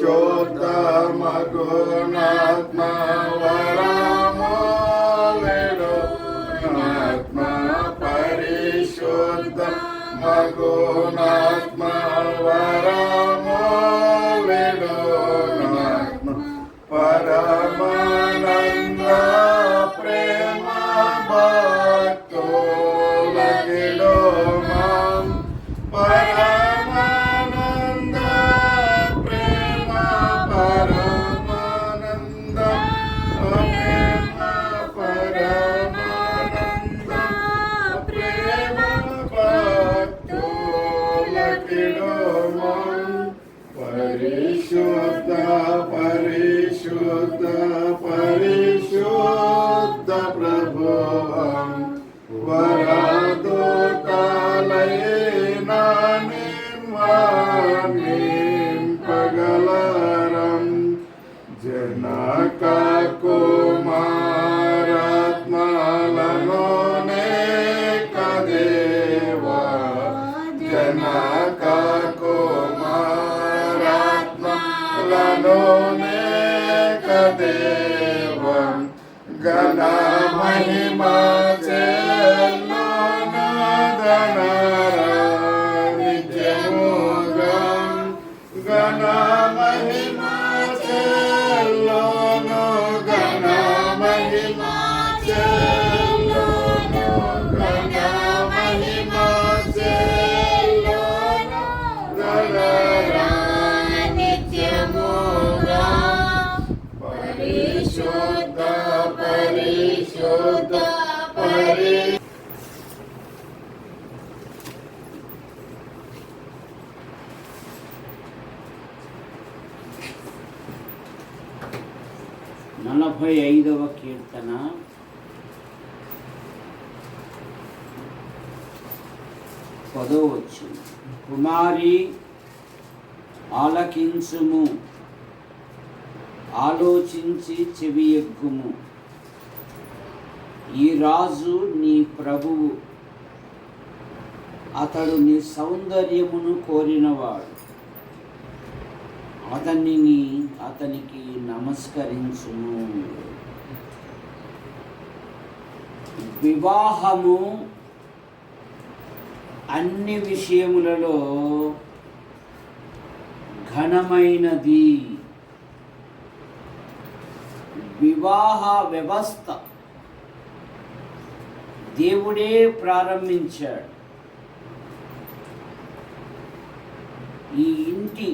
పరిశుద్ధ మగునాత్మ వరములెడు ఆత్మ పరిశుద్ధ మగునాత్మ వరములెడు ఆత్మ పరమానంద ప్రేమ భక్తులకిడు మాం పరమానంద ప్రేమ పరమానంద ప్రేమ పరమానంద ప్రేమ భక్తులకిడు మాం పరిశుద్ధ పరిశుద్ధ పరిశుద్ధ ప్రభువం వరదూతలైన నిర్వాణింపగలరం జనక కుమారాత్మలను నేకదేవా జనక కుమారాత్మలను నేకదేవం గణ మహిమా చెల్లును ధనరా నిత్యముగం గణ మహిమా చెల్లును గణ మహిమా చెల్లును గణ మహిమా చెల్లును ధనరా నిత్యముగం పరిశుద్ధ పరిశుద్ధ నలభై 45వ కీర్తన పదవచ్చు. కుమారి ఆలకించుము, ఆలోచించి చెవి ఎగ్గుము. ఈ రాజు నీ ప్రభువు, అతడు నీ సౌందర్యమును కోరినవాడు. అతనికి నమస్కరించుము. వివాహము అన్ని విషయములలో ఘనమైనది. వివాహ వ్యవస్థ దేవుడే ప్రారంభించాడు. ఈ ఇంటి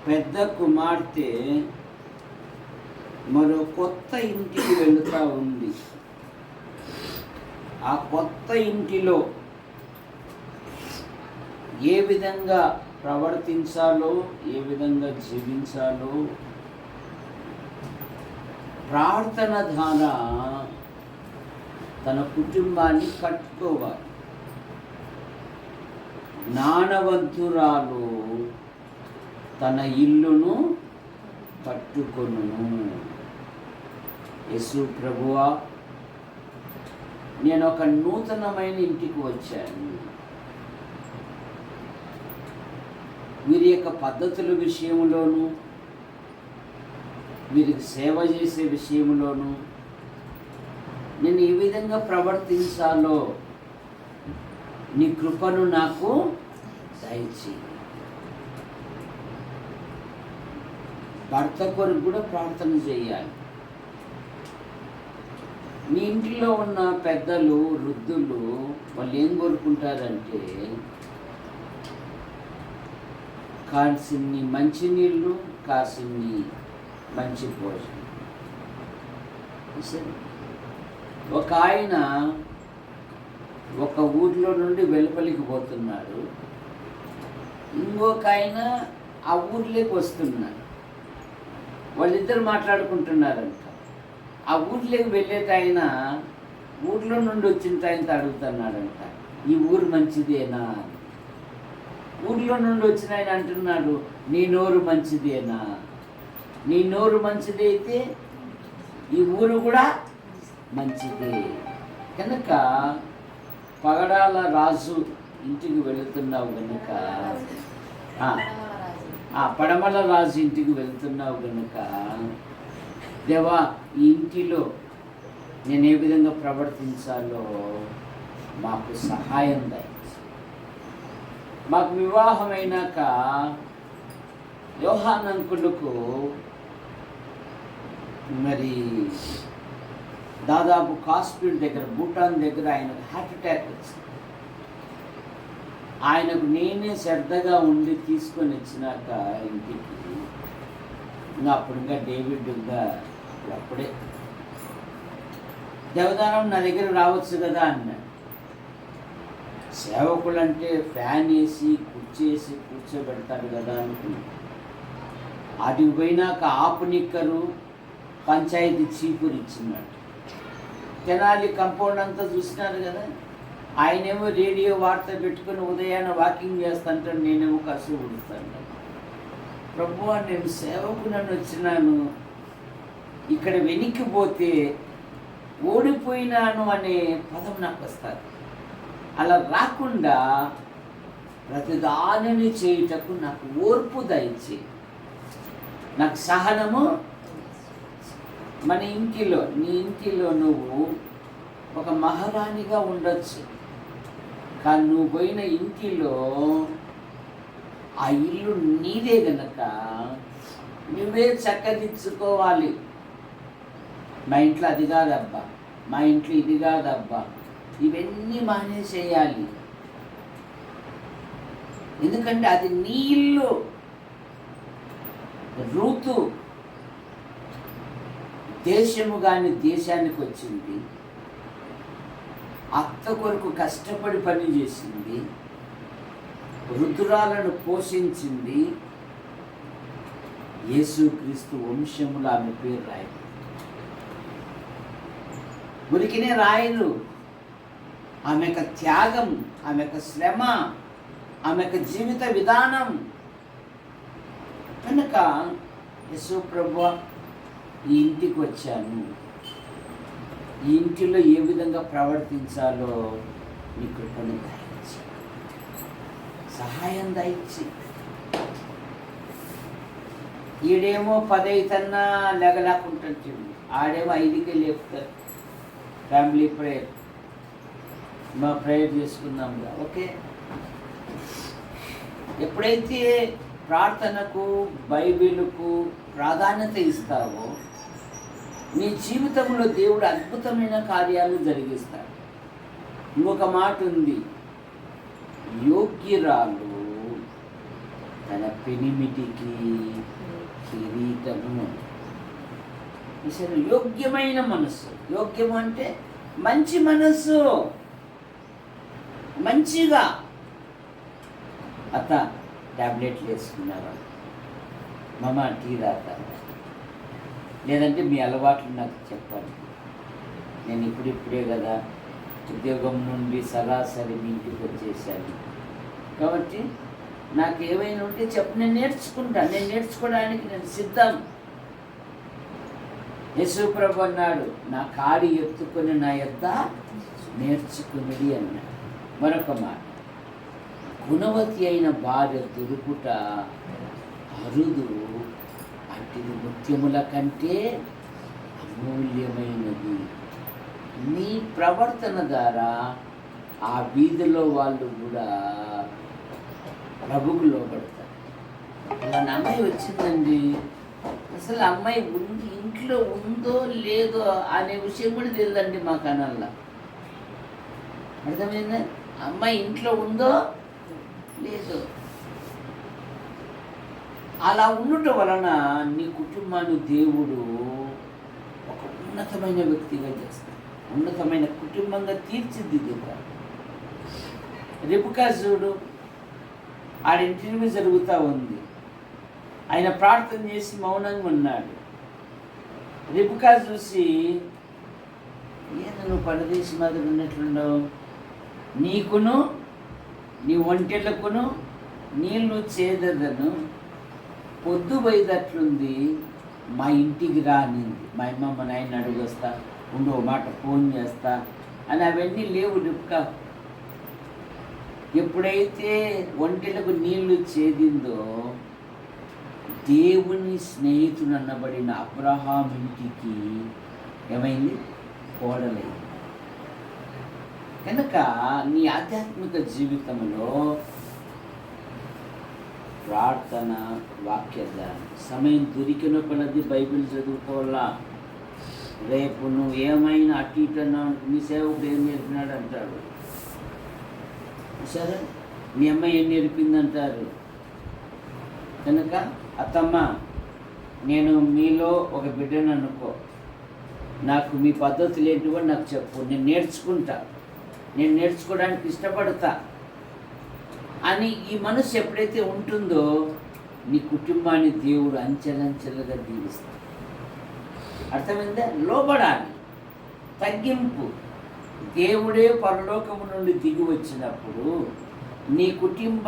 పెద్ద కుమార్తె మరో కొత్త ఇంటికి వెళుతూ ఉంది. ఆ కొత్త ఇంటిలో ఏ విధంగా ప్రవర్తించాలో, ఏ విధంగా జీవించాలో ప్రార్థన ద్వారా తన కుటుంబాన్ని కట్టుకోవాలి. జ్ఞానవంతురాలు తన ఇల్లును కట్టుకొనును. యేసు ప్రభువా, నేను ఒక నూతనమైన ఇంటికి వచ్చాను. వీరి యొక్క పద్ధతుల విషయంలోనూ, వీరికి సేవ చేసే విషయంలోనూ నేను ఏ విధంగా ప్రవర్తించాలో నీ కృపను నాకు దయచేయి. భర్త కొరకు కూడా ప్రార్థన చేయాలి. మీ ఇంటిలో ఉన్న పెద్దలు, వృద్ధులు వాళ్ళు ఏం కోరుకుంటారంటే కాసిన్ని మంచినీళ్ళు, కాసిన్ని మంచి భోజనం. ఒక ఆయన ఒక ఊర్లో నుండి వెలుపలికి పోతున్నాడు, ఇంకొక ఆయన ఆ ఊర్లోకి వస్తున్నాడు. వాళ్ళిద్దరు మాట్లాడుకుంటున్నారంట. ఆ ఊర్లోకి వెళ్ళేట ఆయన ఊర్లో నుండి వచ్చిన ఆయనతో అడుగుతున్నాడంట, ఈ ఊరు మంచిదేనా అని. ఊర్లో నుండి వచ్చిన ఆయన అంటున్నాడు, నీ నోరు మంచిదేనా? నీ నోరు మంచిదైతే ఈ ఊరు కూడా మంచిదే. కనుక పగడాల రాజు ఇంటికి వెళుతున్నావు కనుక ఆ పడమల రాజు ఇంటికి వెళ్తున్నావు కనుక దేవా ఈ ఇంటిలో నేను ఏ విధంగా ప్రవర్తించాలో మాకు సహాయం దయచేయి. మాకు వివాహమైనాక యోహాన్ అంకులకు మరి దాదాపు కాశ్మీర్ దగ్గర భూటాన్ దగ్గర ఆయనకు హార్ట్ అటాక్ వచ్చింది. ఆయనకు నేనే శ్రద్ధగా ఉండి తీసుకొని వచ్చినాక ఇంటికి అప్పుడు ఇంకా డేవిడ్ అప్పుడే దేవదానం నా దగ్గర రావచ్చు కదా అన్నాడు. సేవకులు అంటే ఫ్యాన్ వేసి కుర్చేసి కూర్చోబెడతారు కదా అనుకున్నాను. అటు పోయినాక ఆపు నిక్కరు పంచాయతీ చీపురు ఇచ్చినాడు. తెనాలి కంపౌండ్ అంతా చూసినారు కదా. ఆయనేమో రేడియో వార్త పెట్టుకుని ఉదయాన్నే వాకింగ్ చేస్తుంటాడు, నేనేమో కసు ఉడుస్తాను. ప్రభువా నేను సేవకునని వచ్చినాను, ఇక్కడ వెనక్కిపోతే ఓడిపోయినాను అనే పదం నాకు వస్తుంది. అలా రాకుండా ప్రతిదానిని చేయుటకు నాకు ఓర్పు దయచేయి, నాకు సహనము. మన ఇంటిలో నీ ఇంటిలో నువ్వు ఒక మహారాణిగా ఉండొచ్చు, కానీ నువ్వు పోయిన ఇంటిలో ఆ ఇల్లు నీదే గనక నువ్వే చక్కదిచ్చుకోవాలి. మా ఇంట్లో అది కాదబ్బా, మా ఇంట్లో ఇది కాదబ్బా, ఇవన్నీ మానేసేయాలి. ఎందుకంటే అది నీ ఇల్లు. రూతు దేశము కాని దేశానికి వచ్చింది, అత్త కొరకు కష్టపడి పని చేసింది, రుద్రాలను పోషించింది. యేసుక్రీస్తు వంశములో ఆమె పేరు రాయదు, ఉరికినే రాయరు. ఆమె యొక్క త్యాగం, ఆమె యొక్క శ్రమ, ఆమె యొక్క జీవిత విధానం కనుక యేసు ప్రభువా ఈ ఇంటికి వచ్చాను, ఈ ఇంటిలో ఏ విధంగా ప్రవర్తించాలో నీ కృపను దయచి, సహాయం దయచి. ఈడేమో 10 అయితన్నా లేగలేకుంటుంది, ఆడేమో 5కే లేపుతారు. ఫ్యామిలీ ప్రేయర్, మా ప్రేయర్ చేసుకుందాంగా. ఓకే, ఎప్పుడైతే ప్రార్థనకు బైబిలుకు ప్రాధాన్యత ఇస్తావో నీ జీవితంలో దేవుడు అద్భుతమైన కార్యాలు జరిగిస్తాడు. ఇంకొక మాట ఉంది, యోగ్యురాలు తన పెనిమిటికి కిరీటము. అసలు యోగ్యమైన మనస్సు, యోగ్యం అంటే మంచి మనస్సు, మంచిగా. అత్త ట్యాబ్లెట్లు వేసుకున్నావా, మమ్మ టీ రాత, లేదంటే మీ అలవాట్లు నాకు చెప్పాలి. నేను ఇప్పుడిప్పుడే కదా ఉద్యోగం నుండి సరాసరి మీ ఇంటికి వచ్చేసాను కాబట్టి నాకు ఏమైనా ఉంటే చెప్పు, నేను నేర్చుకుంటాను. నేను నేర్చుకోవడానికి నేను సిద్ధం. యేసుప్రభు అన్నాడు, నా కాడి ఎత్తుకొని నా యొద్ద నేర్చుకున్నది అన్నాడు. మరొక మాట, గుణవతి అయిన భార్య దొరుకుట అరుదు, అట్టిది ముత్యముల కంటే అమూల్యమైనది. నీ ప్రవర్తన ద్వారా ఆ వీధిలో వాళ్ళు కూడా ప్రభుకు లోపడతారు. అలా అమ్మాయి వచ్చిందండి, అసలు అమ్మాయి ఇంట్లో ఉందో లేదో అనే విషయం కూడా తెలియదండి మా కనల్లా. అర్థమైందా? అమ్మాయి ఇంట్లో ఉందో లేదో. అలా ఉండటం వలన నీ కుటుంబాన్ని దేవుడు ఒక ఉన్నతమైన వ్యక్తిగా చేస్తాడు, ఉన్నతమైన కుటుంబంగా తీర్చిదిద్దుతాడు. రెబెకా చూడు, ఆడ ఇంటర్వ్యూ జరుగుతూ ఉంది, ఆయన ప్రార్థన చేసి మౌనంగా ఉన్నాడు. రెబెకా చూసి, ఏదో నువ్వు పరదేశం మాదిరి ఉన్నట్లున్నావు, నీకును నీ ఒంటెలకును నీళ్ళు చేదదను, పొద్దు పోయేటట్లుంది, మా ఇంటికి రానింది. మా అమ్మ మా నాయన అడుగొస్తా, ఉండు ఓ మాట ఫోన్ చేస్తా అని అవన్నీ లేవు రెబెకా. ఎప్పుడైతే ఒంటెలకు నీళ్లు చేదిందో దేవుని స్నేహితుడు అన్నబడిన అబ్రహాం ఇంటికి ఏమైంది? కోడలైంది. కనుక నీ ఆధ్యాత్మిక జీవితంలో ప్రార్థన, వాక్య ధ్యానం, సమయం దొరికిన కొలది బైబిల్ చదువుకోవాలా. రేపు నువ్వు ఏమైనా అటు ఇటు అన్నావు, నీ సేవకుడు ఏం నేర్పినాడు అంటాడు. సరే, మీ అమ్మ ఏం నేర్పిందంటారు. కనుక అత్తమ్మ, నేను మీలో ఒక బిడ్డను అనుకో, నాకు మీ పద్ధతులు ఏంటివో నాకు చెప్పు, నేను నేర్చుకుంటా, నేను నేర్చుకోవడానికి ఇష్టపడతా అని ఈ మనసు ఎప్పుడైతే ఉంటుందో నీ కుటుంబాన్ని దేవుడు అంచెలంచెలుగా దీవిస్తాడు. అర్థమైందా? లోబడాలి, తగ్గింపు. దేవుడే పరలోకము నుండి దిగి వచ్చినప్పుడు నీ కుటుంబ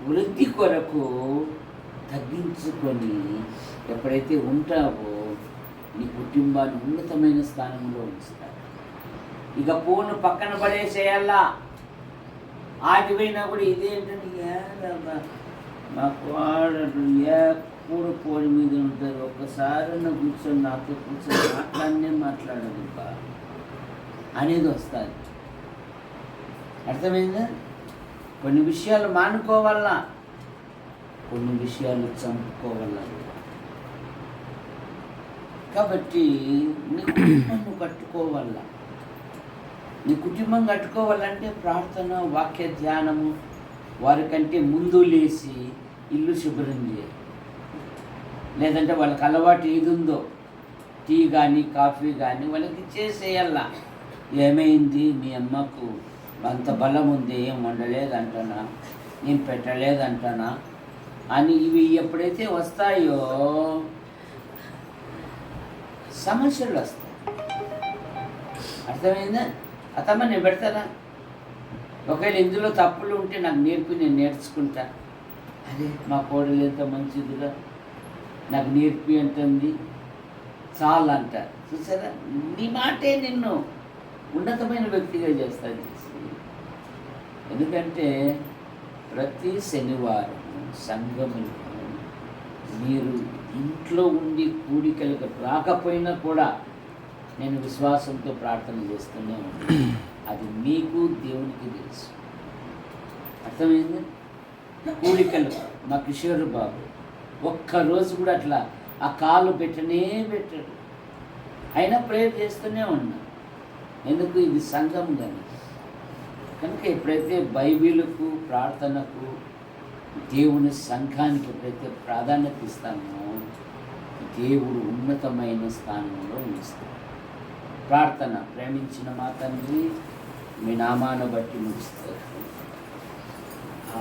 వృద్ధి కొరకు తగ్గించుకొని ఎప్పుడైతే ఉంటావో నీ కుటుంబాన్ని ఉన్నతమైన స్థానంలో ఉంచుతాడు. ఇక ఫోను పక్కన పడేసేయాలా. ఆటిపోయినా కూడా ఇదేంటంటే మా కోడలు ఎప్పుడు ఫోన్ మీద ఉంటారు, ఒక్కసారి కూర్చొని నాతో కూర్చొని మాట్లాడదు అనేది వస్తుంది. అర్థమైందా? కొన్ని విషయాలు మానుకోవాలా, కొన్ని విషయాలు చంపుకోవాలా. కాబట్టి నీ కుటుంబం కట్టుకోవాలా. నీ కుటుంబం కట్టుకోవాలంటే ప్రార్థన, వాక్య ధ్యానము, వారికంటే ముందు లేచి ఇల్లు శుభ్రం చేయాలి. లేదంటే వాళ్ళకి అలవాటు ఏది ఉందో, టీ కానీ కాఫీ కానీ వాళ్ళకి చేసేయాలా. ఏమైంది, మీ అమ్మకు అంత బలం ఉంది, ఏం వండలేదంటానా, ఏం పెట్టలేదంటానా అని ఇవి ఎప్పుడైతే వస్తాయో సమస్యలు వస్తాయి. అర్థమైందా? అతమ్మ నేను పెడతానా, ఒకవేళ ఇందులో తప్పులు ఉంటే నాకు నేర్పి, నేను నేర్చుకుంటా. అదే మా కోడలు ఎంత మంచిదిగా నాకు నేర్పి అంటుంది, చాలు అంటారు. చూసారా, నీ మాటే నిన్ను ఉన్నతమైన వ్యక్తిగా చేస్తుంది. ఎందుకంటే ప్రతి శనివారం సంఘములో మీరు ఇంట్లో ఉండి కూడికలకు రాకపోయినా కూడా నేను విశ్వాసంతో ప్రార్థన చేస్తూనే ఉన్నాను. అది మీకు దేవునికి తెలుసు. అర్థమైంది? కూడికలు మా కిషోర్ బాబు ఒక్కరోజు కూడా అట్లా ఆ కాలు పెట్టనే పెట్టాడు, అయినా ప్రేయర్ చేస్తూనే ఉన్నా. ఎందుకు? ఇది సంఘం కానీ. కనుక ఎప్పుడైతే బైబిలుకు, ప్రార్థనకు, దేవుని సంఘానికి ఎప్పుడైతే ప్రాధాన్యత ఇస్తామో దేవుడు ఉన్నతమైన స్థానంలో ఉంచుతాడు. ప్రార్థన, ప్రేమించిన మా తండ్రి, మీ నామాన్ని బట్టి ముగిస్తారు.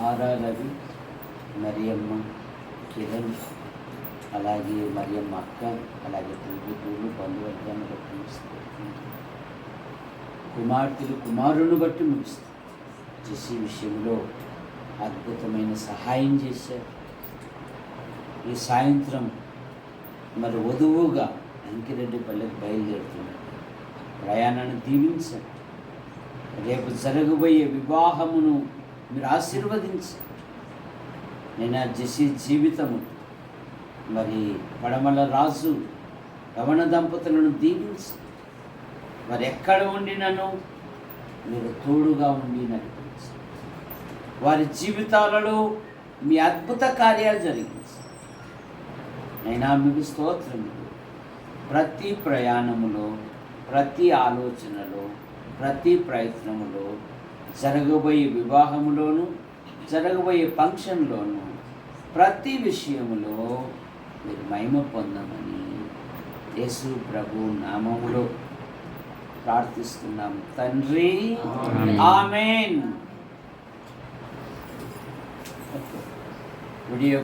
ఆరా రవి, మరియమ్మ, కిరణ్, అలాగే మరియమ్మ అక్క, అలాగే తల్లిదండ్రులు, బంధువర్గాన్ని బట్టి ముగిస్తారు. కుమార్తెలు, కుమారులను బట్టి ముగిస్తారు. చేసే విషయంలో అద్భుతమైన సహాయం చేశారు. ఈ సాయంత్రం మరి వధువుగా అంకిరెడ్డిపల్లికి బయలుదేరుతున్నారు. ప్రయాణాన్ని దీవించండి. రేపు జరగబోయే వివాహమును మీరు ఆశీర్వదించండి. నేను ఆ జెసి జీవితము మరి పడమల రాజు రమణ దంపతులను దీవించండి. మరి ఎక్కడ ఉండినను మీరు తోడుగా ఉండి నడిపించండి. వారి జీవితాలలో మీ అద్భుత కార్యాలు జరిగించండి. నైనా మీకు స్తోత్రములు. ప్రతి ప్రయాణములో, ప్రతి ఆలోచనలో, ప్రతి ప్రయత్నములో, జరగబోయే వివాహములోను, జరగబోయే ఫంక్షన్లోను, ప్రతి విషయములో మీరు మహిమ పొందమని యేసు ప్రభు నామములో ప్రార్థిస్తున్నాం తండ్రి. ఆమేన్. వీడియో